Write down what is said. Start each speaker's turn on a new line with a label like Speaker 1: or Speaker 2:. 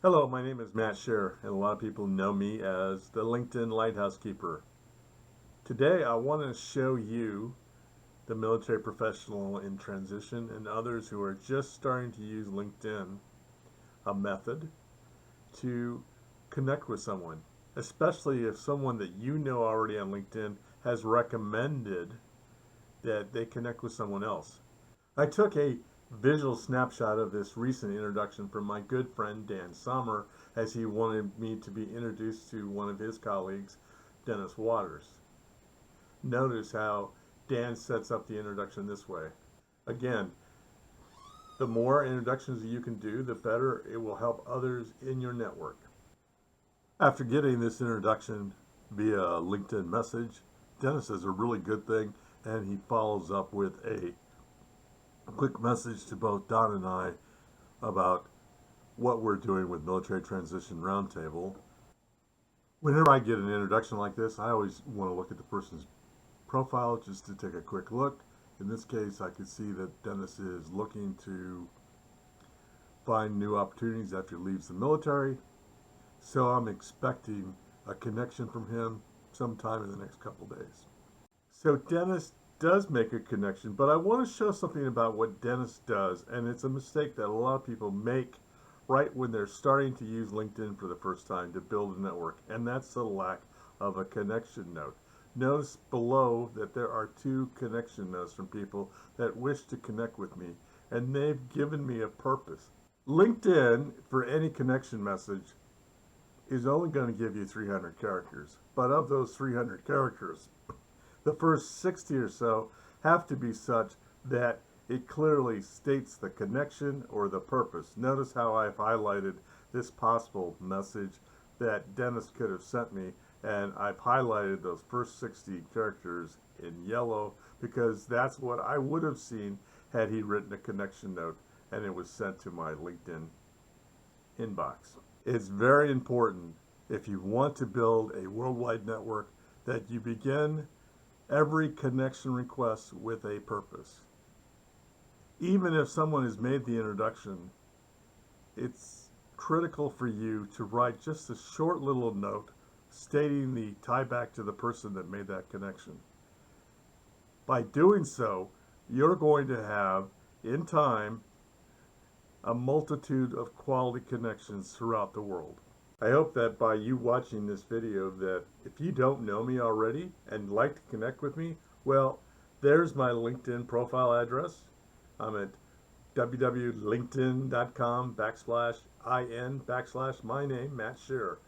Speaker 1: Hello, my name is Matt Scherer, and a lot of people know me as the LinkedIn Lighthouse Keeper. Today, I want to show you, the military professional in transition, and others who are just starting to use LinkedIn, a method to connect with someone, especially if someone that you know already on LinkedIn has recommended that they connect with someone else. I took a visual snapshot of this recent introduction from my good friend Dan Sommer as he wanted me to be introduced to one of his colleagues, Dennis Waters. Notice how Dan sets up the introduction this way. Again, the more introductions you can do, the better it will help others in your network. After getting this introduction via LinkedIn message, Dennis says a really good thing, and he follows up with a quick message to both Don and I about what we're doing with Military Transition Roundtable. Whenever I get an introduction like this, I always want to look at the person's profile just to take a quick look. In this case, I could see that Dennis is looking to find new opportunities after he leaves the military. So I'm expecting a connection from him sometime in the next couple days. So Dennis does make a connection, but I want to show something about what Dennis does, and it's a mistake that a lot of people make right when they're starting to use LinkedIn for the first time to build a network, and that's the lack of a connection note. Notice below that there are two connection notes from people that wish to connect with me, and they've given me a purpose. LinkedIn, for any connection message, is only going to give you 300 characters, but of those 300 characters, the first 60 or so have to be such that it clearly states the connection or the purpose. Notice how I've highlighted this possible message that Dennis could have sent me, and I've highlighted those first 60 characters in yellow because that's what I would have seen had he written a connection note and it was sent to my LinkedIn inbox. It's very important, if you want to build a worldwide network, that you begin every connection request with a purpose. Even if someone has made the introduction, it's critical for you to write just a short little note stating the tie back to the person that made that connection. By doing so, you're going to have, in time, a multitude of quality connections throughout the world. I hope that by you watching this video, that if you don't know me already and like to connect with me, well, there's my LinkedIn profile address. I'm at www.linkedin.com/in/my name, Matt Scherer.